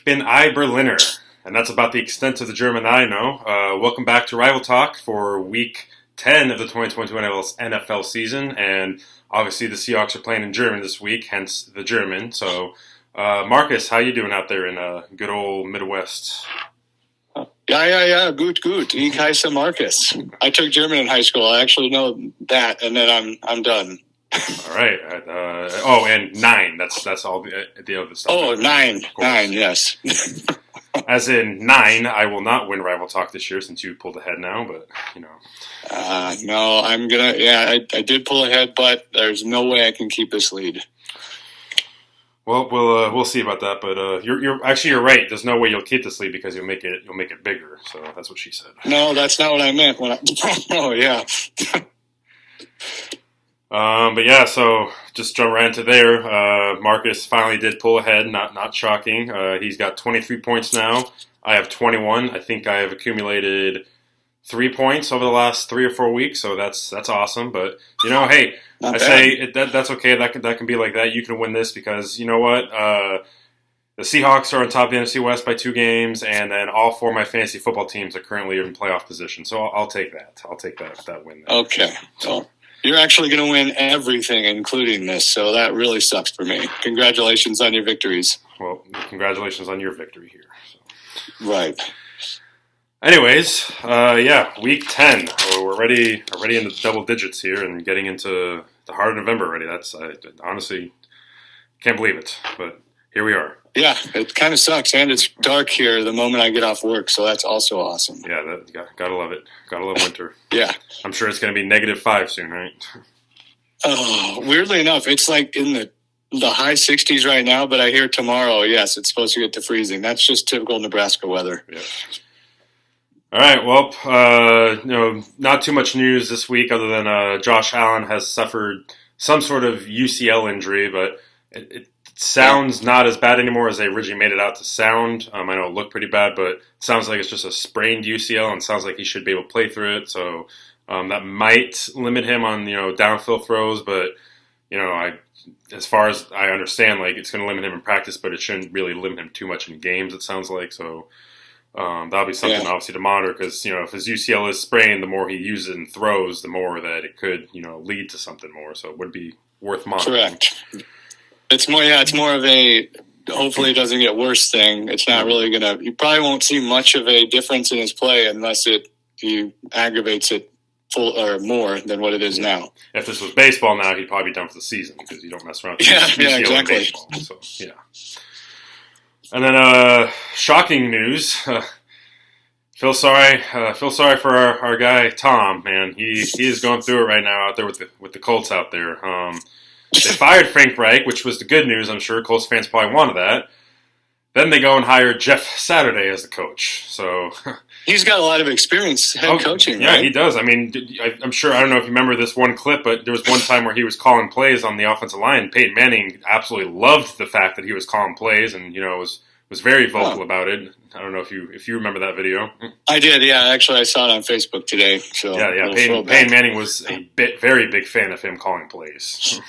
bin ein Berliner. And that's about the extent of the German that I know. Welcome back to Rival Talk for Week 10 of the 2022 NFL season. And obviously the Seahawks are playing in German this week, hence the German. So, Marcus, how you doing out there in good old Midwest? Yeah. Good. Ich heiße Marcus. I took German in high school. I actually know that, and then I'm done. All right. And 9. That's all the other stuff. Oh, 9. 9, yes. As in 9, I will not win Rival Talk this year since you pulled ahead now, but, you know. No, I'm going to, I did pull ahead, but there's no way I can keep this lead. Well, we'll see about that, but you're right. There's no way you'll keep this lead because you'll make it bigger. So that's what she said. No, that's not what I meant. Oh yeah. But yeah, so just jump right into there. Marcus finally did pull ahead. Not shocking. He's got 23 points now. I have 21. I think I have accumulated 3 points over the last 3 or 4 weeks, so that's awesome. But you know, hey. That's okay. That can be like that. You can win this because you know what? The Seahawks are on top of the NFC West by 2 games, and then all 4 of my fantasy football teams are currently in playoff position. So I'll take that. I'll take that win. There. Okay. So you're actually going to win everything, including this. So that really sucks for me. Congratulations on your victories. Well, congratulations on your victory here. So. Right. Anyways, Week 10. We're already in the double digits here and getting into the heart of November already. I honestly can't believe it, but here we are. Yeah, it kind of sucks, and it's dark here the moment I get off work, so that's also awesome. Yeah, gotta love it. Gotta love winter. Yeah. I'm sure it's going to be -5 soon, right? Oh, weirdly enough, it's like in the high 60s right now, but I hear tomorrow, yes, it's supposed to get to freezing. That's just typical Nebraska weather. Yeah. All right, well, not too much news this week other than Josh Allen has suffered some sort of UCL injury, but it sounds not as bad anymore as they originally made it out to sound. I know it looked pretty bad, but it sounds like it's just a sprained UCL and sounds like he should be able to play through it, so that might limit him on, downfield throws, but, as far as I understand, like, it's going to limit him in practice, but it shouldn't really limit him too much in games, it sounds like, so... that'll be something obviously to monitor because if his UCL is sprained, the more he uses it and throws, the more that it could lead to something more. So it would be worth monitoring. Correct. It's more of a hopefully it doesn't get worse thing. It's not really you probably won't see much of a difference in his play unless he aggravates it full or more than what it is now. If this was baseball now, he'd probably be done for the season because you don't mess around with UCL exactly. in baseball. So yeah. And then, shocking news. Feel sorry for our guy Tom. Man, he is going through it right now out there with the Colts out there. They fired Frank Reich, which was the good news. I'm sure Colts fans probably wanted that. Then they go and hire Jeff Saturday as the coach. So he's got a lot of experience head coaching. Yeah, right? He does. I mean, I'm sure. I don't know if you remember this one clip, but there was one time where he was calling plays on the offensive line. Peyton Manning absolutely loved the fact that he was calling plays, and was very vocal about it. I don't know if you remember that video. I did. Yeah, actually, I saw it on Facebook today. So yeah. Peyton Manning was very big fan of him calling plays.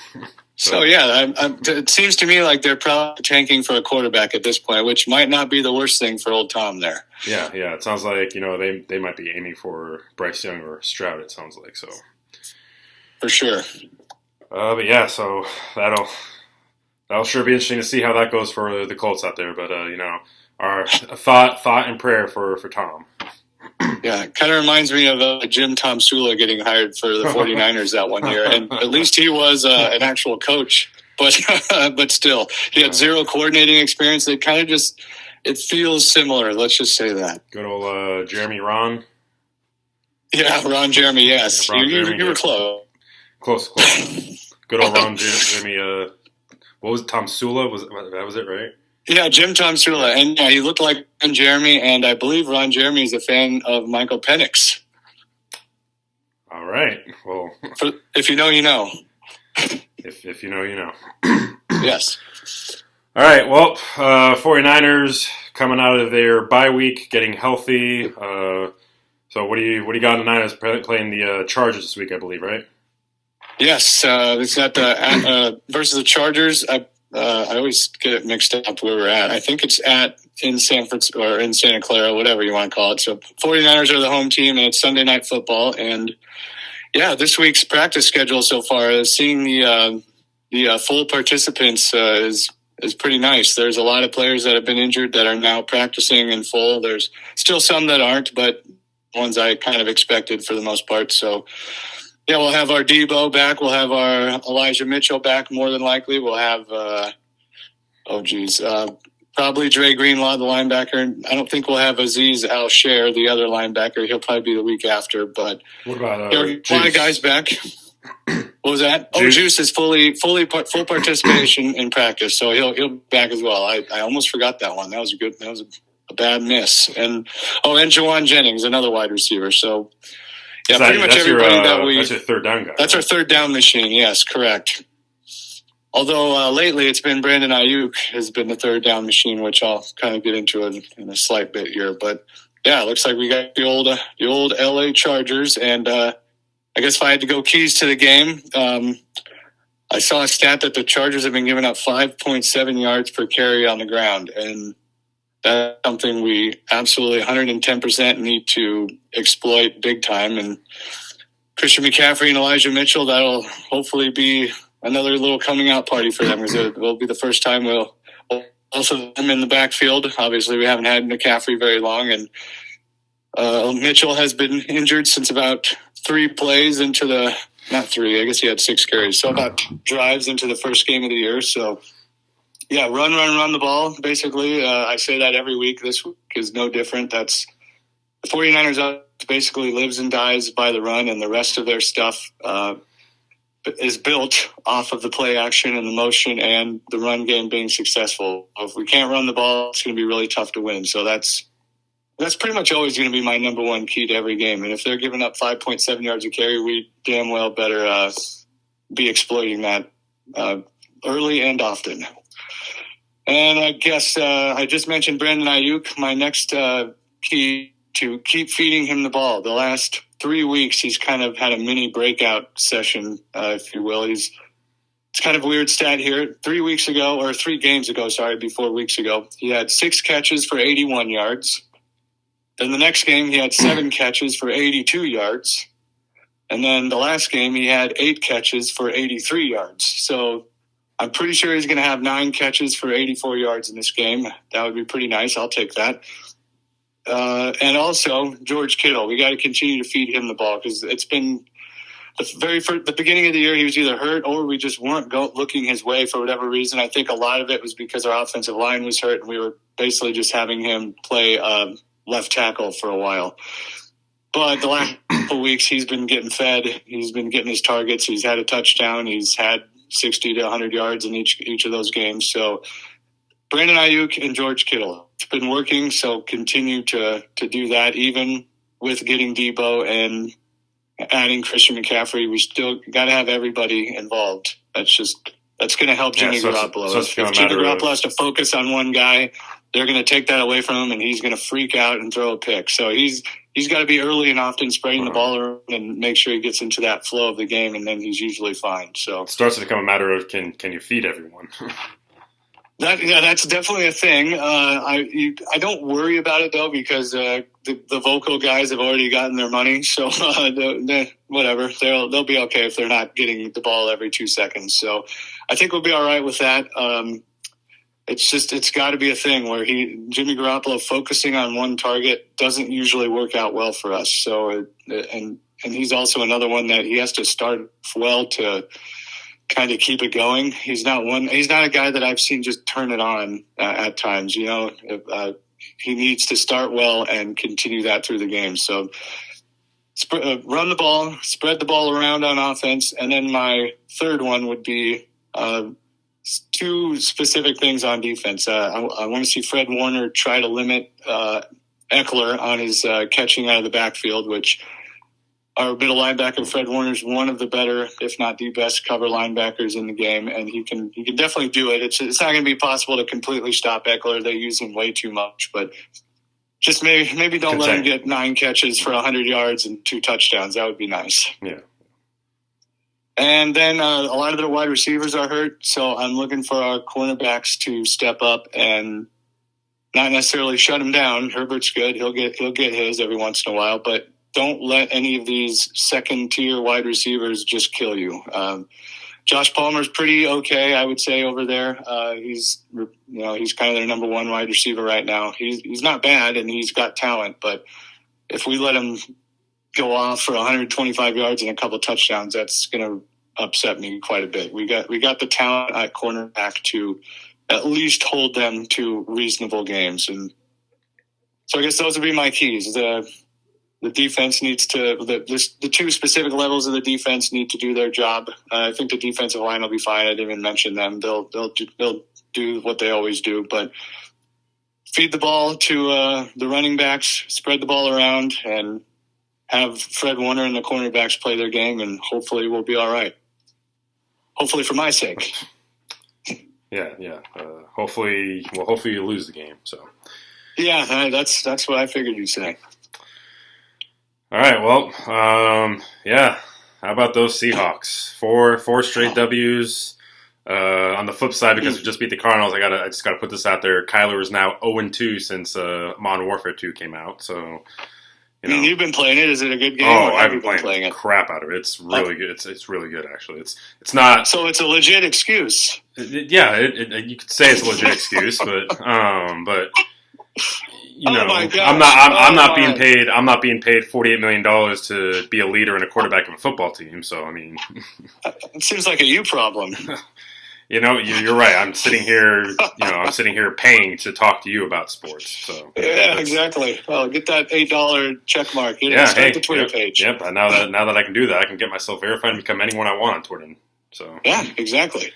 So it seems to me like they're probably tanking for a quarterback at this point, which might not be the worst thing for old Tom there. Yeah. It sounds like they might be aiming for Bryce Young or Stroud. It sounds like so. For sure. But yeah, so that'll sure be interesting to see how that goes for the Colts out there. But our thought and prayer for Tom. Yeah, it kind of reminds me of Jim Tom Sula getting hired for the 49ers that one year. And at least he was an actual coach. But still, he had zero coordinating experience. It kind of it feels similar. Let's just say that. Good old Jeremy Ron. Yeah, Ron Jeremy, yes. You were close. Close. Good old Ron Jeremy. What was it, Tom Sula? That was it, right? Yeah, Jim Tom Sula. And he looked like Ron Jeremy, and I believe Ron Jeremy is a fan of Michael Penix. All right. Well, if you know, you know. If you know, you know. Yes. All right. Well, 49ers coming out of their bye week, getting healthy. So what do you got in the Niners playing the Chargers this week, I believe, right? Yes, it's at versus the Chargers. I always get it mixed up where we're at. I think it's at in San Francisco or in Santa Clara, whatever you want to call it. So 49ers are the home team, and it's Sunday Night Football. And yeah, this week's practice schedule so far is seeing the full participants is pretty nice. There's a lot of players that have been injured that are now practicing in full. There's still some that aren't, but ones I kind of expected for the most part. So yeah, we'll have our Debo back. We'll have our Elijah Mitchell back more than likely. We'll have probably Dre Greenlaw, the linebacker. I don't think we'll have Azeez Al-Sher, the other linebacker. He'll probably be the week after. But what about there are a lot of guys back. What was that? Juice is full participation in practice, so he'll be back as well. I almost forgot that one. That was a bad miss. And Jawan Jennings, another wide receiver. So yeah, pretty much everybody that's your third down guy. That's our third down machine. Yes, correct. Although lately it's been Brandon Ayuk has been the third down machine, which I'll kind of get into in a slight bit here. But yeah, it looks like we got the old LA Chargers, and I guess if I had to go keys to the game, I saw a stat that the Chargers have been giving up 5.7 yards per carry on the ground, and that's something we absolutely 110% need to exploit big time. And Christian McCaffrey and Elijah Mitchell, that'll hopefully be another little coming out party for them, because it will be the first time we'll also them in the backfield. Obviously, we haven't had McCaffrey very long, and Mitchell has been injured since about 3 plays into the – not 3, I guess he had 6 carries. So about drives into the first game of the year. So, yeah, run the ball, basically. I say that every week. This week is no different. That's – the 49ers basically lives and dies by the run, and the rest of their stuff is built off of the play action and the motion and the run game being successful. If we can't run the ball, it's going to be really tough to win. So that's pretty much always going to be my number one key to every game. And if they're giving up 5.7 yards a carry, we damn well better be exploiting that early and often. And I guess I just mentioned Brandon Ayuk. My next key to keep feeding him the ball. The last 3 weeks, he's kind of had a mini breakout session, if you will. It's kind of a weird stat here. 3 weeks ago, or 3 games ago, be 4 weeks ago, he had 6 catches for 81 yards. Then the next game, he had 7 catches for 82 yards. And then the last game, he had 8 catches for 83 yards. So I'm pretty sure he's going to have 9 catches for 84 yards in this game. That would be pretty nice. I'll take that. And also George Kittle. We got to continue to feed him the ball, because it's been the beginning of the year, he was either hurt or we just weren't looking his way for whatever reason. I think a lot of it was because our offensive line was hurt, and we were basically just having him play left tackle for a while. But the last couple weeks, he's been getting fed. He's been getting his targets. He's had a touchdown. He's had 60 to 100 yards in each of those games. So Brandon Ayuk and George Kittle. It's been working, so continue to do that. Even with getting Debo and adding Christian McCaffrey, we still got to have everybody involved. That's going to help Jimmy Garoppolo. If Jimmy Garoppolo has to focus on one guy, they're going to take that away from him, and he's going to freak out and throw a pick. So he's got to be early and often spreading the ball around and make sure he gets into that flow of the game, and then he's usually fine. So it starts to become a matter of can you feed everyone? That's definitely a thing. I don't worry about it, though, because the vocal guys have already gotten their money. So whatever, they'll be okay if they're not getting the ball every 2 seconds. So I think we'll be all right with that. It's got to be a thing where Jimmy Garoppolo focusing on one target doesn't usually work out well for us. So and he's also another one that he has to start well to kind of keep it going. He's not a guy that I've seen just turn it on at times. He needs to start well and continue that through the game. So run the ball, spread the ball around on offense. And then my third one would be 2 specific things on defense. I want to see Fred Warner try to limit Eckler on his catching out of the backfield, which our middle linebacker, Fred Warner, is one of the better, if not the best, cover linebackers in the game, and he can definitely do it. It's not going to be possible to completely stop Eckler. They use him way too much, but just maybe don't let him get 9 catches for 100 yards and 2 touchdowns. That would be nice. Yeah. And then a lot of the wide receivers are hurt, so I'm looking for our cornerbacks to step up and not necessarily shut him down. Herbert's good. He'll get his every once in a while, but don't let any of these second-tier wide receivers just kill you. Josh Palmer's pretty okay, I would say, over there. He's kind of their number one wide receiver right now. He's not bad, and he's got talent, but if we let him go off for 125 yards and a couple of touchdowns, that's going to upset me quite a bit. We got the talent at cornerback to at least hold them to reasonable games, and so I guess those would be my keys. The defense needs to the two specific levels of the defense need to do their job. I think the defensive line will be fine. I didn't even mention them. They'll do what they always do, but feed the ball to the running backs, spread the ball around, and have Fred Warner and the cornerbacks play their game, and hopefully we'll be all right. Hopefully for my sake. Yeah. Hopefully you lose the game. So. Yeah, that's what I figured you'd say. All right, well, yeah. How about those Seahawks? Four straight W's. On the flip side, because we just beat the Cardinals, I just gotta put this out there. Kyler is now 0-2 since Modern Warfare 2 came out. So, you've been playing it. Is it a good game? Oh, I've been playing it. Crap out of it. It's really good. It's really good, actually. It's not. So it's a legit excuse. You could say it's a legit excuse, but. My gosh. I'm not being paid. I'm not being paid $48 million to be a leader and a quarterback of a football team. So I mean, it seems like a you problem. You're right. I'm sitting here. I'm sitting here paying to talk to you about sports. So yeah, exactly. Well, get that $8 check mark. Start the Twitter page. Yep. Now that I can do that, I can get myself verified and become anyone I want on Twitter. So yeah, exactly.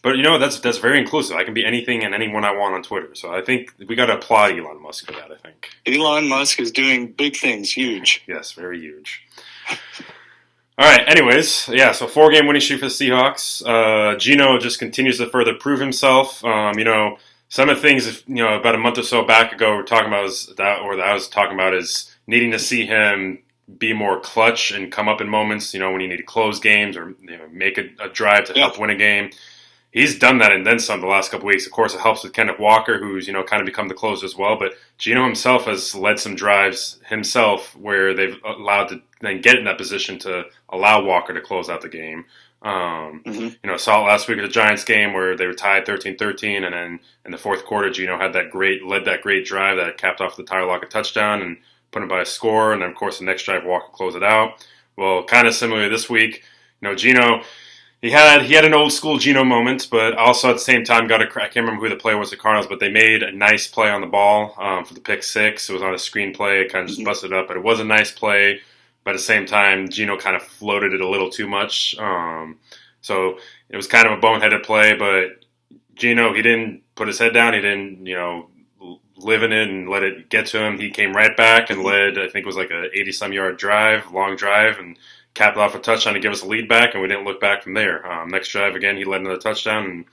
But that's very inclusive. I can be anything and anyone I want on Twitter. So I think we got to applaud Elon Musk for that. I think Elon Musk is doing big things, huge. Yes, very huge. All right. Anyways, yeah. So 4-game winning streak for the Seahawks. Geno just continues to further prove himself. Some of the things about a month or so back ago we're talking about I was talking about is needing to see him be more clutch and come up in moments. When you need to close games or make a drive to help win a game. He's done that and then some the last couple weeks. Of course, it helps with Kenneth Walker, who's kind of become the closer as well. But Geno himself has led some drives himself where they've allowed to then get in that position to allow Walker to close out the game. Saw it last week at the Giants game where they were tied 13-13, and then in the fourth quarter, Geno had led that great drive that capped off the Tyler Lockett touchdown and put him by a score. And then, of course, the next drive, Walker closed it out. Well, kind of similarly this week, Geno. He had an old school Geno moment, but also at the same time I can't remember who the player was, the Cardinals, but they made a nice play on the ball for the pick six. It was on a screen play. It kind of just busted up, but it was a nice play. But at the same time, Geno kind of floated it a little too much. So it was kind of a boneheaded play, but Geno, he didn't put his head down. He didn't, live in it and let it get to him. He came right back and led, I think it was like a 80-some yard long drive, and capped off a touchdown to give us a lead back, and we didn't look back from there. Next drive, again, he led another touchdown, and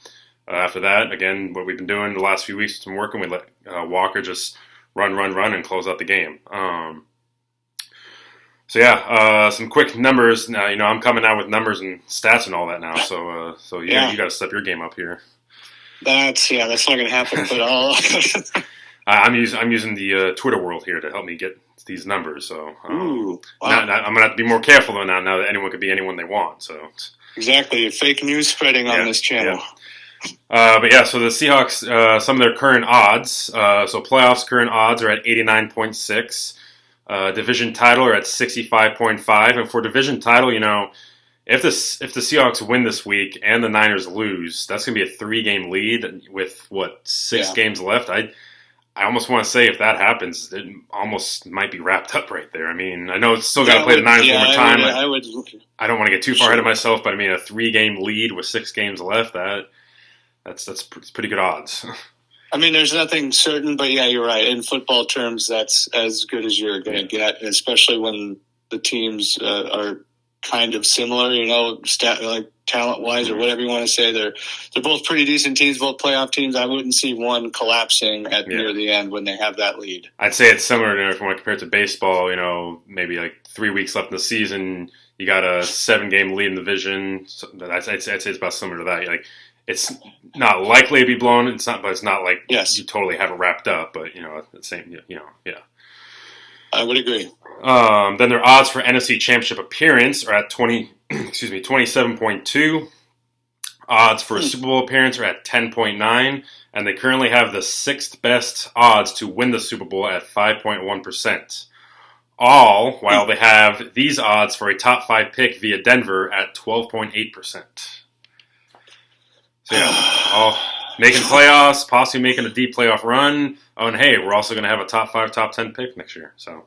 after that, again, what we've been doing the last few weeks has been working. We let Walker just run, and close out the game. Some quick numbers. Now, I'm coming out with numbers and stats and all that now, so you got to step your game up here. That's not going to happen, but I'll... I'm using the Twitter world here to help me get these numbers. So wow. I'm going to have to be more careful now that anyone could be anyone they want. So exactly, fake news spreading on this channel. Yeah. So the Seahawks, some of their current odds. So playoffs current odds are at 89.6. Division title are at 65.5. And for division title, if the Seahawks win this week and the Niners lose, that's going to be a 3-game lead with 6 games left. I almost want to say if that happens, it almost might be wrapped up right there. I mean, I know it's still got to play the Niners one more time. I don't want to get too far ahead of myself, but I mean, a 3-game lead with 6 games left, that's pretty good odds. I mean, there's nothing certain, but yeah, you're right. In football terms, that's as good as you're going to get, especially when the teams are kind of similar, talent-wise or whatever you want to say. They're both pretty decent teams, both playoff teams. I wouldn't see one collapsing near the end when they have that lead. I'd say it's similar if you want to compare it to baseball, maybe like 3 weeks left in the season. You got a 7-game lead in the division. So I'd say it's about similar to that. it's not likely to be blown. It's not, but it's not like Yes. you totally have it wrapped up. But the same, yeah. I would agree. Then their odds for NFC Championship appearance are at 27.2. Odds for a Super Bowl appearance are at 10.9, and they currently have the sixth best odds to win the Super Bowl at 5.1%. All while they have these odds for a top 5 pick via Denver at 12.8%. So all making playoffs, possibly making a deep playoff run. Oh, and hey, we're also going to have a top 5, top 10 pick next year. So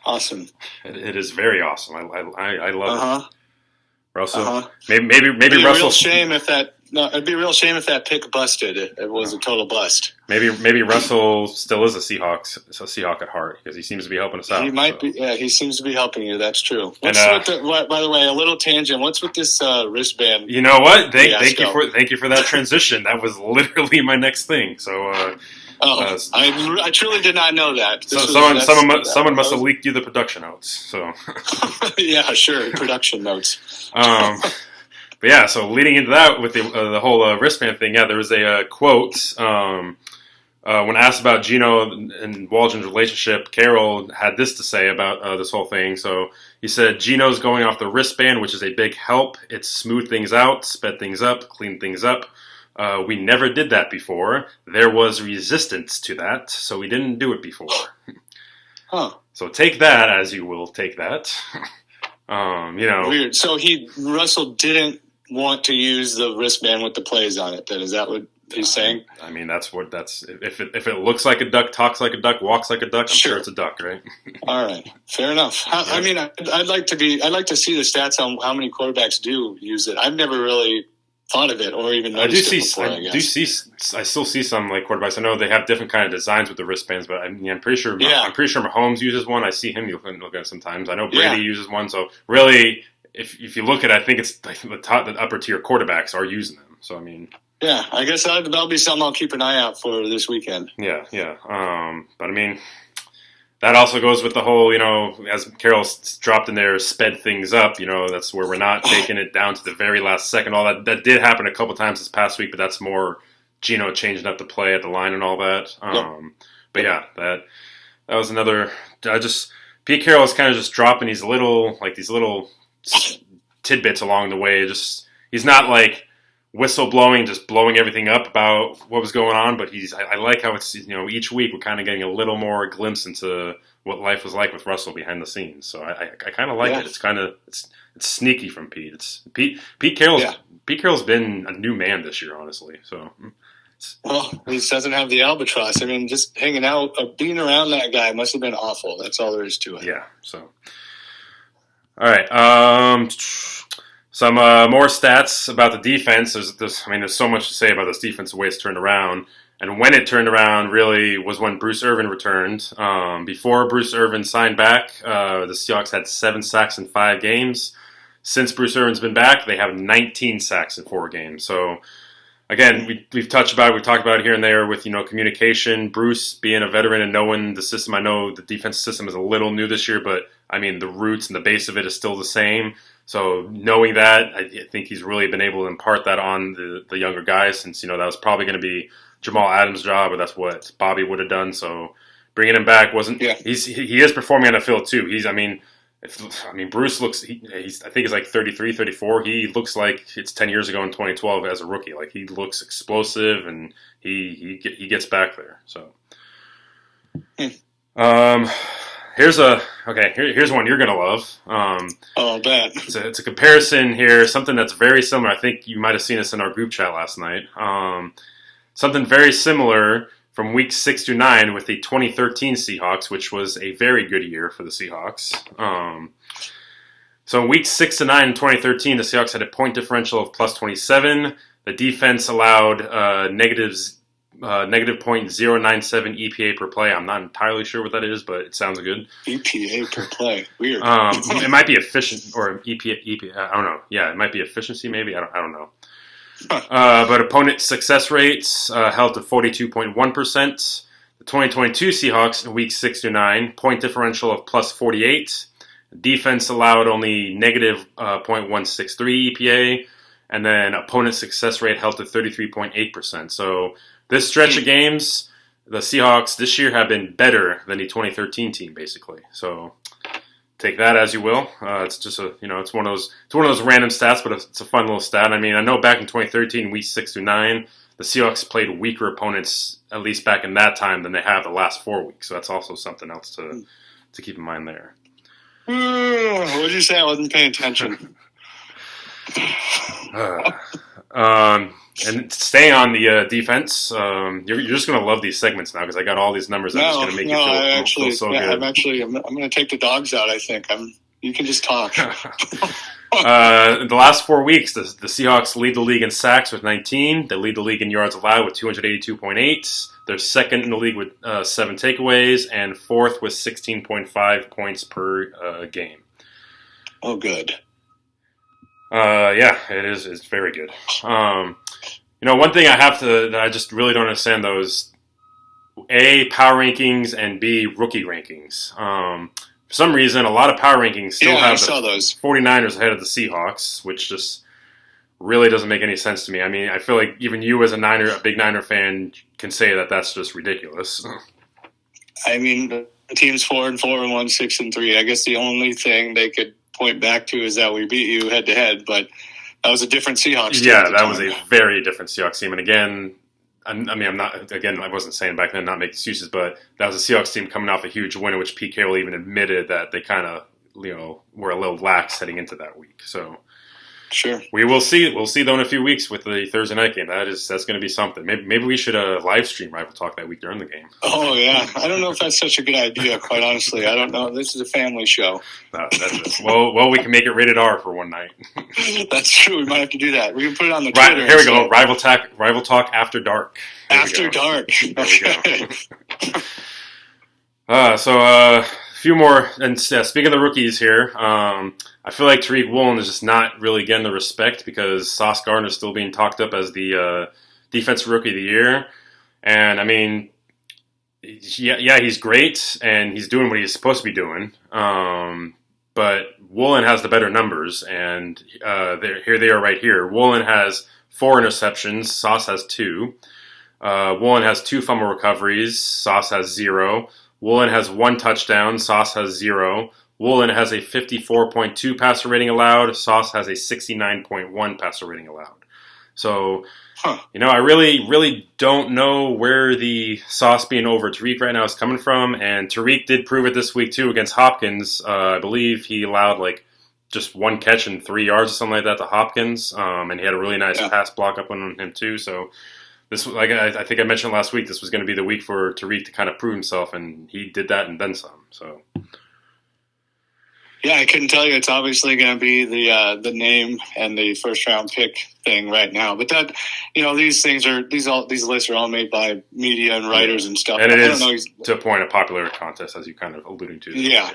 awesome. It is very awesome. I love it. Russell, maybe It'd be Russell. It'd be a real shame if that pick busted. It was a total bust. Maybe Russell still is a Seahawk at heart because he seems to be helping us out. He might be. Yeah, he seems to be helping you. That's true. By the way, a little tangent. What's with this wristband? You know what? Thank you for that transition. That was literally my next thing. So. I truly did not know that. Someone must have leaked you the production notes. So. Yeah, sure, production notes. But yeah, so leading into that with the whole wristband thing, yeah, there was a quote when asked about Geno and Waldron's relationship. Carroll had this to say about this whole thing. So he said, "Geno's going off the wristband, which is a big help. It's smoothed things out, sped things up, cleaned things up. We never did that before. There was resistance to that, so we didn't do it before." Huh. So take that as you will take that. Weird. So Russell didn't want to use the wristband with the plays on it. Then is that what he's saying? I mean, that's if it looks like a duck, talks like a duck, walks like a duck, I'm sure it's a duck, right? All right, fair enough. Yeah. I mean, I'd like to see the stats on how many quarterbacks do use it. I've never really thought of it or even noticed it before. I still see some like quarterbacks. I know they have different kind of designs with the wristbands, but I'm pretty sure. Yeah. I'm pretty sure Mahomes uses one. I see him look at it sometimes. I know Brady uses one. So really, if you look at it, I think it's like the upper tier quarterbacks are using them. So I mean, yeah, I guess that'll be something I'll keep an eye out for this weekend. Yeah. But I mean, that also goes with the whole, as Carroll dropped in there, sped things up. That's where we're not taking it down to the very last second. All that did happen a couple times this past week, but that's more Geno changing up the play at the line and all that. But yeah, that was another. Pete Carroll is kind of just dropping these little tidbits along the way. He's not like whistle blowing, just blowing everything up about what was going on, but I like how it's, each week we're kind of getting a little more glimpse into what life was like with Russell behind the scenes. So I kind of like it. It's kind of, it's sneaky from Pete. Pete Carroll's been a new man this year, honestly. So. Well, he doesn't have the albatross. I mean, just hanging out, being around that guy must have been awful. That's all there is to it. Yeah. So. All right. Some more stats about the defense. There's so much to say about this defense, the way it's turned around. And when it turned around really was when Bruce Irvin returned. Before Bruce Irvin signed back, the Seahawks had 7 sacks in 5 games. Since Bruce Irvin's been back, they have 19 sacks in 4 games. So, again, we've talked about it here and there with, communication. Bruce being a veteran and knowing the system. I know the defensive system is a little new this year, but, I mean, the roots and the base of it is still the same. So knowing that, I think he's really been able to impart that on the younger guys since, that was probably going to be Jamal Adams' job, or that's what Bobby would have done. So bringing him back wasn't. Yeah. He is performing on the field too. Bruce looks. I think he's like 33, 34. He looks like it's 10 years ago in 2012 as a rookie. Like he looks explosive and he gets back there. So. Here's one you're gonna love. I'll bet. It's a comparison here, something that's very similar. I think you might have seen this in our group chat last night. Something very similar from week 6 to 9 with the 2013 Seahawks, which was a very good year for the Seahawks. So in weeks 6 to 9 in 2013, the Seahawks had a point differential of plus 27. The defense allowed negative 0.097 EPA per play. I'm not entirely sure what that is, but it sounds good. EPA per play. Weird. It might be efficient or EPA. I don't know. Yeah, it might be efficiency maybe. I don't know. But opponent success rates held to 42.1%. The 2022 Seahawks in weeks 6 to 9, point differential of plus 48. Defense allowed only negative 0.163 EPA. and then opponent success rate held to 33.8%. So this stretch of games, the Seahawks this year have been better than the 2013 team, basically. So take that as you will. It's just it's one of those random stats, but it's a fun little stat. I mean, I know back in 2013, week 6 through 9, the Seahawks played weaker opponents, at least back in that time, than they have the last 4 weeks. So that's also something else to keep in mind there. What did you say? I wasn't paying attention. And staying on the defense, you're just going to love these segments now because I got all these numbers. I'm just going to make you feel so good. I'm going to take the dogs out. I think you can just talk. In the last 4 weeks, the Seahawks lead the league in sacks with 19. They lead the league in yards allowed with 282.8. They're second in the league with 7 takeaways, and fourth with 16.5 points per game. Oh, good. Yeah, it is. It's very good. One thing that I just really don't understand, though, is A, power rankings, and B, rookie rankings. For some reason, a lot of power rankings still have the 49ers ahead of the Seahawks, which just really doesn't make any sense to me. I mean, I feel like even you as a big Niner fan, can say that that's just ridiculous. I mean, the team's 4-4 and 1, 6-3. I guess the only thing they could point back to is that we beat you head to head, but that was a different Seahawks team. Yeah, that was a very different Seahawks team. And again, I wasn't saying back then not make excuses, but that was a Seahawks team coming off a huge win, in which Pete Carroll even admitted that they kind of, were a little lax heading into that week. So sure, we will see. We'll see though in a few weeks with the Thursday night game. That's going to be something. Maybe we should live stream Rival Talk that week during the game. Oh yeah, I don't know if that's such a good idea. Quite honestly, I don't know. This is a family show. Well, we can make it rated R for one night. That's true. We might have to do that. We can put it on the Twitter. Right, here we go. Rival Talk After Dark. After Dark. There we go. A few more. And speaking of the rookies here, I feel like Tariq Woolen is just not really getting the respect because Sauce Gardner is still being talked up as the defensive rookie of the year. And I mean, yeah, he's great and he's doing what he's supposed to be doing. But Woolen has the better numbers, and here they are right here. Woolen has 4 interceptions. Sauce has 2. Woolen has 2 fumble recoveries. Sauce has 0. Woolen has 1 touchdown. Sauce has 0. Woolen has a 54.2 passer rating allowed. Sauce has a 69.1 passer rating allowed. So, I really, really don't know where the Sauce being over Tariq right now is coming from. And Tariq did prove it this week, too, against Hopkins. I believe he allowed, just 1 catch and 3 yards or something like that to Hopkins. And he had a really nice pass block up on him, too. So, this, I think I mentioned last week, this was going to be the week for Tariq to kind of prove himself. And he did that and then some. So... Yeah, I couldn't tell you. It's obviously going to be the name and the first round pick thing right now. But that, these lists are all made by media and writers and stuff. And it is to a point a popular contest, as you kind of alluding to. Yeah.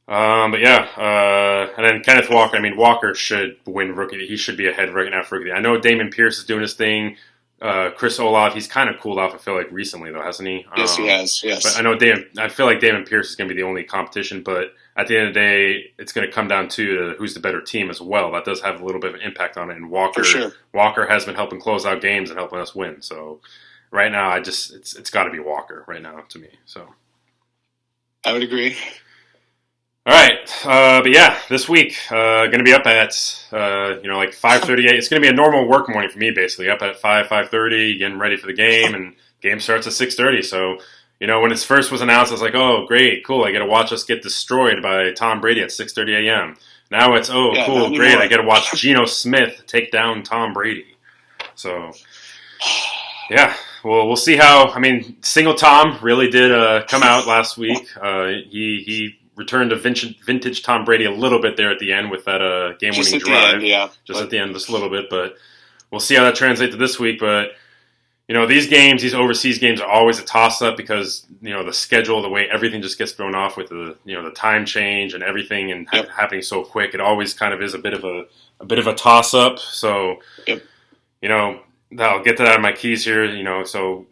And then Kenneth Walker. I mean, Walker should win rookie. He should be ahead right now for rookie. I know Damon Pierce is doing his thing. Chris Olave, he's kind of cooled off, I feel like, recently, though, hasn't he? Yes, he has, yes. But I feel like Damon Pierce is going to be the only competition, but at the end of the day, it's going to come down to who's the better team as well. That does have a little bit of an impact on it, and Walker, for sure. Walker has been helping close out games and helping us win. So right now, it's got to be Walker right now to me. So I would agree. All right, but yeah, this week going to be up at 5:38. It's going to be a normal work morning for me, basically. Up at 5:30, getting ready for the game, and game starts at 6:30. So when it first was announced, I was like, oh, great, cool. I get to watch us get destroyed by Tom Brady at 6:30 a.m. Now it's cool, great. I get to watch Geno Smith take down Tom Brady. So yeah. Well, we'll see how. I mean, Single Tom really did come out last week. He returned to vintage Tom Brady a little bit there at the end with that game-winning drive. At the end, just a little bit. But we'll see how that translates to this week. But, these overseas games are always a toss-up because, the schedule, the way everything just gets thrown off with the time change and everything and happening so quick. It always kind of is a bit of a toss-up. So, I'll get that out of my keys here. So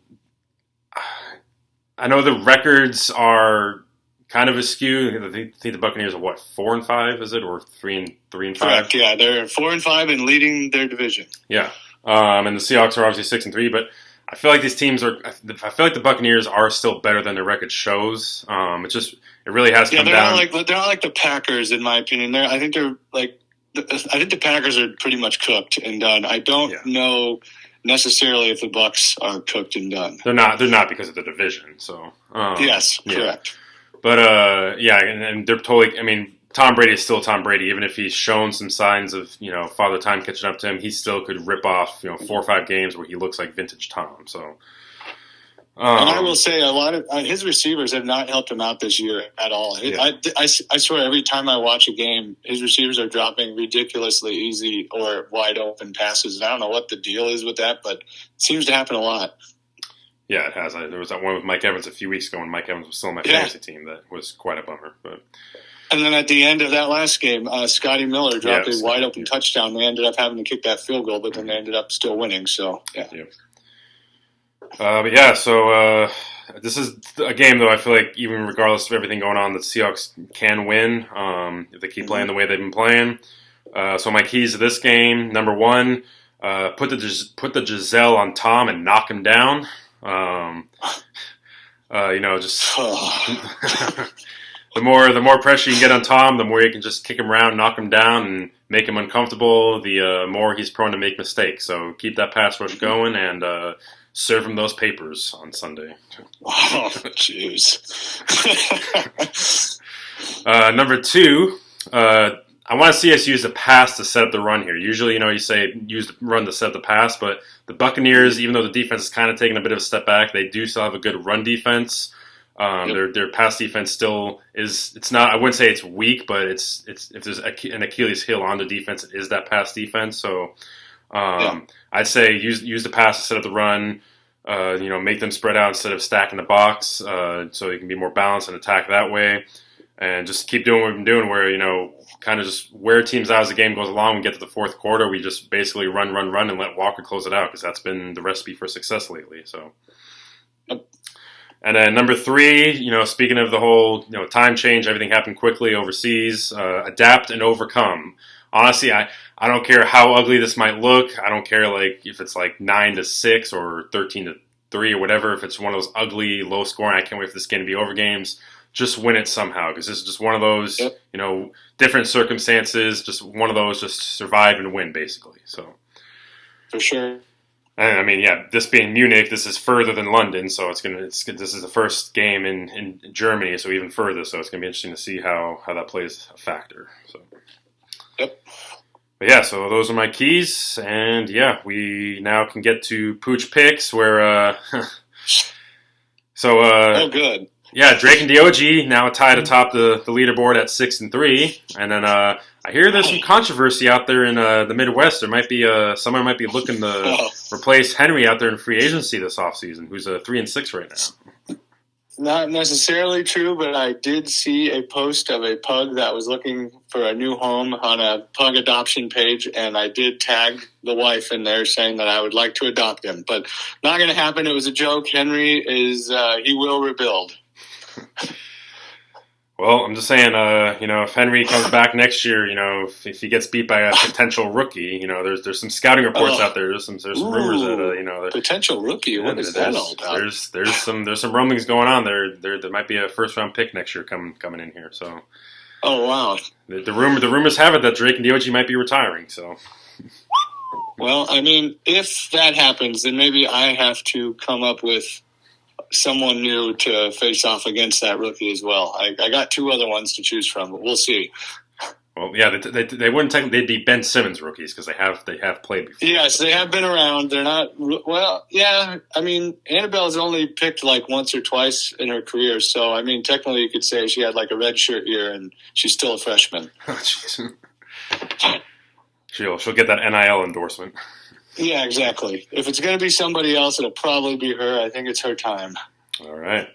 I know the records are kind of askew. I think the Buccaneers are what, 4-5, is it, or 3-5? Correct. Yeah, they're 4-5 and leading their division. Yeah, and the Seahawks are obviously 6-3, but I feel like these teams are. I feel like the Buccaneers are still better than their record shows. It really has come down. They're not like the Packers, in my opinion. I think they're like. I think the Packers are pretty much cooked and done. I don't know necessarily if the Bucs are cooked and done. They're not. They're not because of the division. So yes, correct. But and they're totally. I mean, Tom Brady is still Tom Brady, even if he's shown some signs of Father Time catching up to him. He still could rip off 4 or 5 games where he looks like vintage Tom. So. And I will say, a lot of his receivers have not helped him out this year at all. Yeah. I swear, every time I watch a game, his receivers are dropping ridiculously easy or wide open passes. And I don't know what the deal is with that, but it seems to happen a lot. Yeah, it has. There was that one with Mike Evans a few weeks ago when Mike Evans was still on my fantasy team. That was quite a bummer. But and then at the end of that last game, Scotty Miller dropped a wide open touchdown. They ended up having to kick that field goal, but then they ended up still winning. So yeah. So this is a game, though, I feel like even regardless of everything going on, the Seahawks can win if they keep playing the way they've been playing. So my keys to this game, number 1, put the Giselle on Tom and knock him down. Just the more pressure you get on Tom, the more you can just kick him around, knock him down, and make him uncomfortable. The more he's prone to make mistakes. So keep that pass rush going and serve him those papers on Sunday. Oh, jeez. Number 2, I want to see us use the pass to set up the run here. Usually, you say use the run to set up the pass, but the Buccaneers, even though the defense is kind of taking a bit of a step back, they do still have a good run defense. Their pass defense still is. It's not. I wouldn't say it's weak, but it's if there's an Achilles heel on the defense, it is that pass defense. So. I'd say use the pass to set up the run. Make them spread out instead of stacking the box, so you can be more balanced and attack that way. And just keep doing what we've been doing, where kind of just wear teams out as the game goes along. We get to the fourth quarter, we just basically run, and let Walker close it out because that's been the recipe for success lately. So. And then number 3, speaking of the whole time change, everything happened quickly overseas. Adapt and overcome. Honestly, I don't care how ugly this might look. I don't care if it's 9-6 or 13-3 or whatever. If it's one of those ugly, low scoring, I can't wait for this game to be over games. Just win it somehow, because this is just one of those, different circumstances. Just one of those, just survive and win, basically. So, for sure. And I mean, this being Munich, this is further than London, so this is the first game in Germany, so even further. So it's gonna be interesting to see how that plays a factor. So. Yep. But so those are my keys, and we now can get to Pooch Picks, where oh, good. Yeah, Drake and Diogi now tied atop the leaderboard at 6-3, and then I hear there's some controversy out there in the Midwest. There might be someone might be looking to replace Henry out there in free agency this offseason, who's 3-6 right now. Not necessarily true, but I did see a post of a pug that was looking for a new home on a pug adoption page, and I did tag the wife in there saying that I would like to adopt him. But not going to happen. It was a joke. Henry he will rebuild. Well, I'm just saying, if Henry comes back next year, if he gets beat by a potential rookie, there's some scouting reports out there. There's some rumors that potential rookie. What is that all about? There's some rumblings going on there. There might be a first round pick next year coming in here. So, oh wow, the rumors have it that Drake and Diogi might be retiring. So, well, I mean, if that happens, then maybe I have to come up with someone new to face off against that rookie as well. I got 2 other ones to choose from, but we'll see. Well, they wouldn't technically. They'd be Ben Simmons rookies because they have played before. Yes, they have been around. They're not. Well, yeah. I mean, Annabelle's only picked once or twice in her career, so I mean, technically, you could say she had a red shirt year, and she's still a freshman. She'll get that NIL endorsement. Yeah, exactly. If it's going to be somebody else, it'll probably be her. I think it's her time. All right.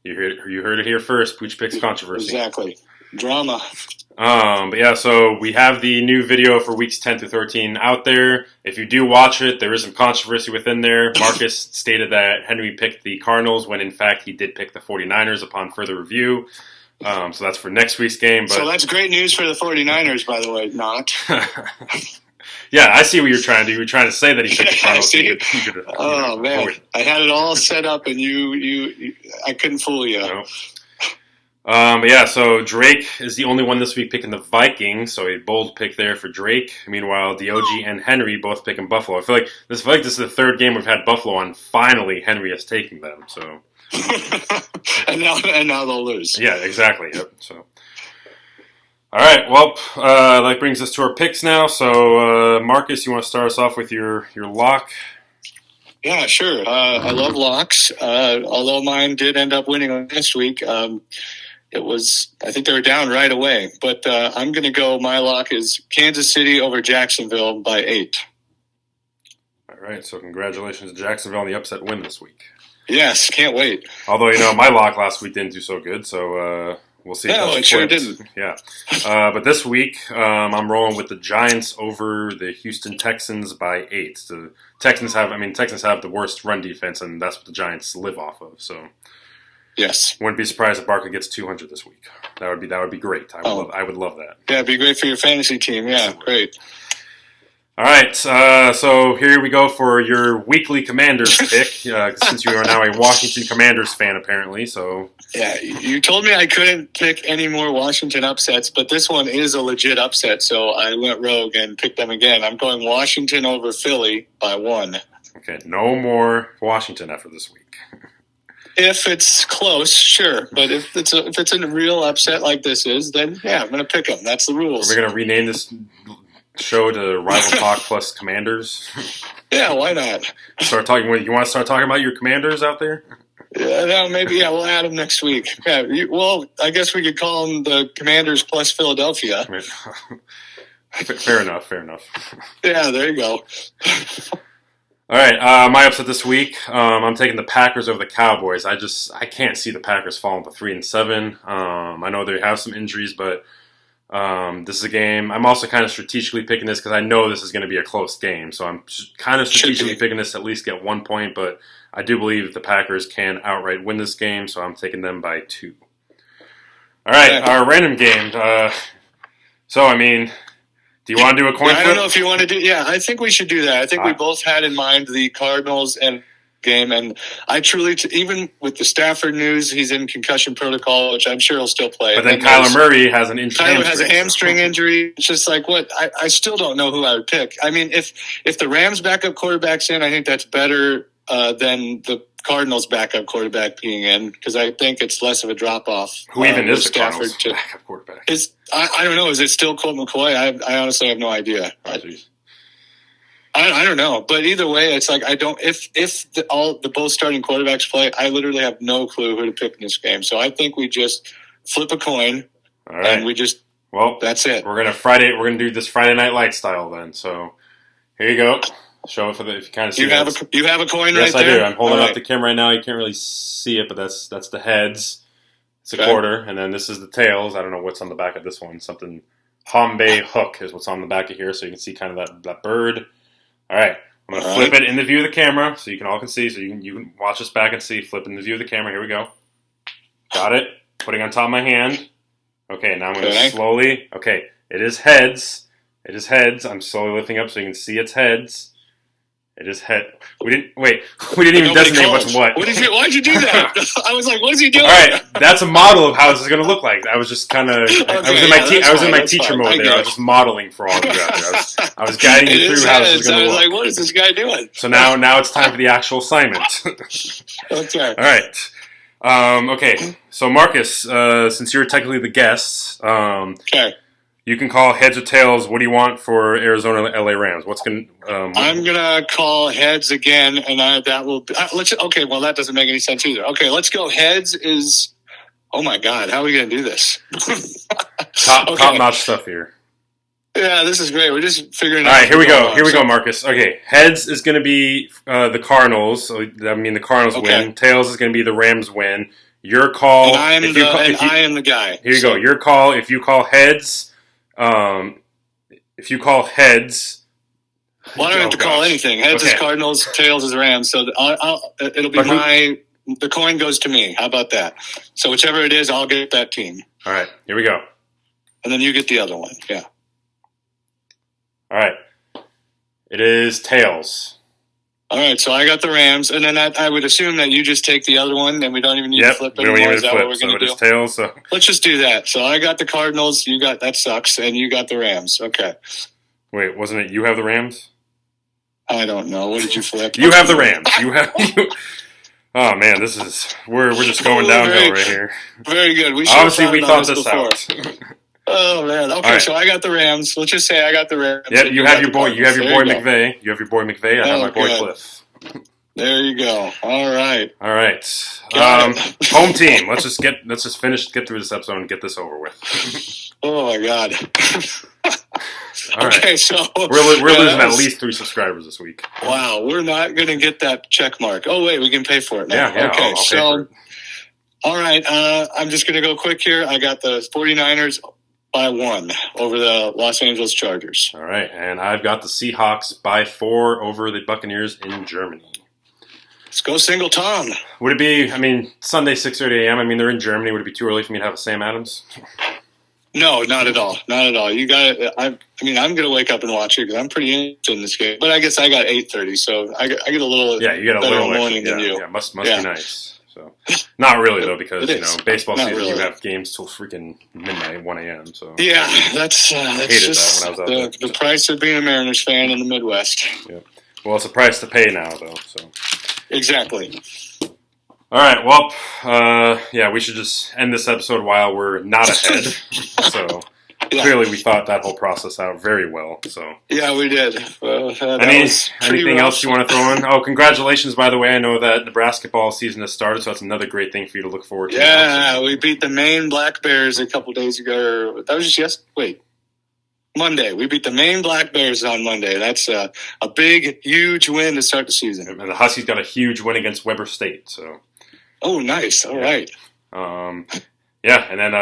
You heard it here first. Pooch Picks controversy. Exactly. Drama. So we have the new video for weeks 10 through 13 out there. If you do watch it, there is some controversy within there. Marcus stated that Henry picked the Cardinals when, in fact, he did pick the 49ers upon further review. So that's for next week's game. But so that's great news for the 49ers, by the way, not. Yeah, I see what you're trying to do. You're trying to say that he picked the Cardinals. Oh, man. I had it all set up, and I couldn't fool you. No. But yeah, so Drake is the only one this week picking the Vikings, so a bold pick there for Drake. Meanwhile, Diogi and Henry both picking Buffalo. I feel like this is the third game we've had Buffalo on. Finally, Henry is taking them. So, and now they'll lose. Yeah, exactly. Yep. So, all right. Well, that brings us to our picks now. So, Marcus, you want to start us off with your lock? Yeah, sure. I love locks. Although mine did end up winning last week. I think they were down right away. But I'm going to go, my lock is Kansas City over Jacksonville by 8. All right, so congratulations to Jacksonville on the upset win this week. Yes, can't wait. Although, my lock last week didn't do so good, so we'll see. No, it sure didn't. Yeah. But this week, I'm rolling with the Giants over the Houston Texans by 8. The Texans have the worst run defense, and that's what the Giants live off of, so... Yes. Wouldn't be surprised if Barkley gets 200 this week. That would be great. I would love that. Yeah, it'd be great for your fantasy team. Yeah, great. All right, so here we go for your weekly Commanders pick, since you are now a Washington Commanders fan, apparently. So yeah, you told me I couldn't pick any more Washington upsets, but this one is a legit upset, so I went rogue and picked them again. I'm going Washington over Philly by 1. Okay, no more Washington after this week. If it's close, sure. But if it's a real upset like this is, then yeah, I'm going to pick them. That's the rules. Are we going to rename this show to Rival Talk plus Commanders? Yeah, why not? You want to start talking about your Commanders out there? Yeah, no, maybe. Yeah, we'll add them next week. Yeah, I guess we could call them the Commanders plus Philadelphia. Fair enough. Yeah, there you go. All right, my upset this week, I'm taking the Packers over the Cowboys. I can't see the Packers falling to 3-7. I know they have some injuries, but this is a game. I'm also kind of strategically picking this because I know this is going to be a close game. So I'm kind of strategically picking this to at least get 1 point, but I do believe the Packers can outright win this game, so I'm taking them by 2. All right, our random game. Do you want to do a coin flip? I don't know if you want to do. Yeah, I think we should do that. I think we both had in mind the Cardinals and game, and I truly, even with the Stafford news, he's in concussion protocol, which I'm sure he'll still play. But then Kyler Murray has an injury. Kyler has a hamstring injury. It's just like what I still don't know who I would pick. I mean, if the Rams' backup quarterback's in, I think that's better than the Cardinals' backup quarterback being in, because I think it's less of a drop off. Who even is the Cardinals' backup quarterback? I don't know. Is it still Colt McCoy? I honestly have no idea. I don't know, but either way, it's like I don't. If the both starting quarterbacks play, I literally have no clue who to pick in this game. So I think we just flip a coin, and we just that's it. We're gonna do this Friday Night Light style then. So here you go. Show it if you kind of see. You have a coin right there. Yes, I do. I'm holding up the camera right now. You can't really see it, but that's the heads. It's a quarter, and then this is the tails. I don't know what's on the back of this one. Something Harambe hook is what's on the back of here, so you can see kind of that bird. All right, I'm going to flip it in the view of the camera so you can all see. So you can watch us back and see. Flip in the view of the camera. Here we go. Got it. Putting on top of my hand. Okay, now I'm going to slowly. Okay, it is heads. It is heads. I'm slowly lifting up so you can see it's heads. It is head. We didn't even designate what's what. Why'd you do that? I was like, what is he doing? All right, that's a model of how this is going to look like. I was just kind of. I was in my teacher mode there. I was just modeling for all of you out there. I was guiding you through how this is going to look. I was like, what is this guy doing? So now it's time for the actual assignment. Okay. All right. Okay. So Marcus, since you're technically the guest, okay. You can call heads or tails. What do you want for Arizona LA Rams? I'm gonna call heads again, and that will. Okay, well that doesn't make any sense either. Okay, let's go. Heads is. Oh my God, how are we gonna do this? Top notch stuff here. Yeah, this is great. We're just figuring out. All right, here we go. Here we go, Marcus. Okay, heads is gonna be the Cardinals. So, the Cardinals win. Tails is gonna be the Rams win. Your call. And I am the guy. Here you go. Your call. If you call heads. If you call heads, well, I don't have to call anything. Heads is Cardinals, tails is Rams. So it'll be the coin goes to me. How about that? So whichever it is, I'll get that team. All right, here we go. And then you get the other one. Yeah. All right. It is tails. All right, so I got the Rams, and then I would assume that you just take the other one, and we don't even need to flip anymore. Is that what we're going to do? So it is tails. So. Let's just do that. So I got the Cardinals, you got that sucks, and you got the Rams. Okay. Wait, wasn't it you have the Rams? I don't know. What did you flip? You have the Rams. Oh man, this is we're just going downhill right here. Very good. We obviously we thought this out. Oh man. Okay, right. So I got the Rams. Let's just say I got the Rams. Yep, you have your boy. You have your boy McVay. You have your boy McVay. I have my boy Cliff. There you go. All right. All right. Home team. Let's just get through this episode and get this over with. Oh my God. All okay, right. so we're losing at least 3 subscribers this week. Wow, we're not going to get that check mark. Oh wait, we can pay for it now. Yeah. Okay, I'll so all right, I'm just going to go quick here. I got the 49ers by 1 over the Los Angeles Chargers. All right, and I've got the Seahawks by 4 over the Buccaneers in Germany. Let's go single Tom. Would it be, Sunday 6:30 a.m.? They're in Germany. Would it be too early for me to have a Sam Adams? No, not at all. Not at all. You got it. I'm going to wake up and watch it because I'm pretty interested in this game. But I guess I got 8:30, so I get a little you get a little morning than you. Yeah, must be nice. So not really though, because baseball season you have games till freaking midnight, 1 a.m. So yeah, that's hated just that when I was out there. The price of being a Mariners fan in the Midwest. Yeah. Well, it's a price to pay now, though. So exactly. All right. Well, we should just end this episode while we're not ahead. So clearly, we thought that whole process out very well. So yeah, we did. Anything else you want to throw in? Oh, congratulations! By the way, I know that Nebraska ball season has started, so that's another great thing for you to look forward to. Yeah, we beat the Maine Black Bears a couple days ago. That was just Monday. We beat the Maine Black Bears on Monday. That's a big, huge win to start the season. And the Huskies got a huge win against Weber State. So. Oh, nice. All right. And then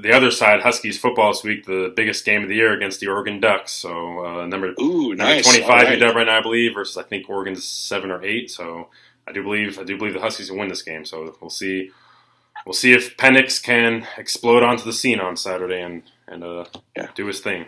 the other side, Huskies football this week, the biggest game of the year against the Oregon Ducks. So number 25 UW right now, I believe, versus I think Oregon's 7 or 8. So I do believe the Huskies will win this game. So we'll see. We'll see if Penix can explode onto the scene on Saturday and do his thing.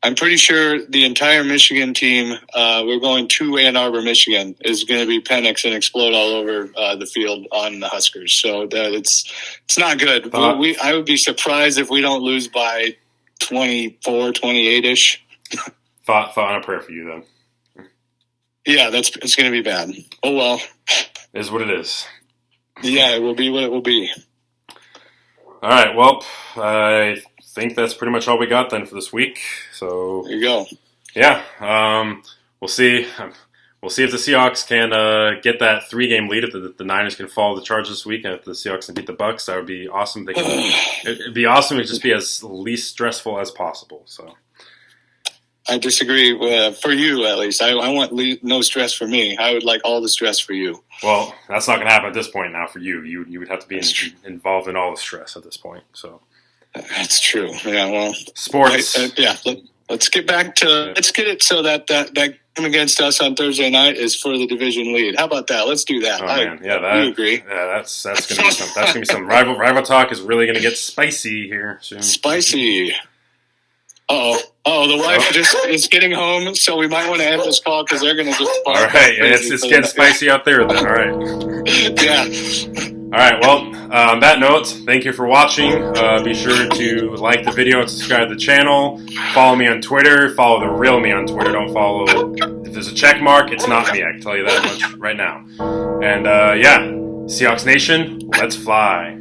I'm pretty sure the entire Michigan team, we're going to Ann Arbor, Michigan, is going to be Penix and explode all over the field on the Huskers. So it's not good. I would be surprised if we don't lose by 24, 28-ish. Thought on a prayer for you, then. Yeah, it's going to be bad. Oh, well. It is what it is. Yeah, it will be what it will be. All right, well, I think that's pretty much all we got then for this week. So there you go. Yeah, we'll see. We'll see if the Seahawks can get that 3-game lead. If the Niners can follow the Chargers this week, and if the Seahawks can beat the Bucks, that would be awesome. It'd be awesome. It'd just be as least stressful as possible. So I disagree. For you, at least, I want no stress for me. I would like all the stress for you. Well, that's not going to happen at this point. Now for you, you would have to be involved in all the stress at this point. So. That's true. Yeah, well, sports. Let's get back to let's get it so that game against us on Thursday night is for the division lead. How about that? Let's do that. Oh man, we agree. Yeah, that's gonna be some. That's gonna be some rival talk is really gonna get spicy here soon. Spicy. The wife is getting home, so we might want to end this call because they're gonna just. All right, it's getting spicy out there then. All right. Yeah. All right, well, on that note, thank you for watching. Be sure to like the video and subscribe to the channel. Follow me on Twitter. Follow the real me on Twitter. Don't follow... If there's a check mark, it's not me. I can tell you that much right now. And, Seahawks Nation, let's fly.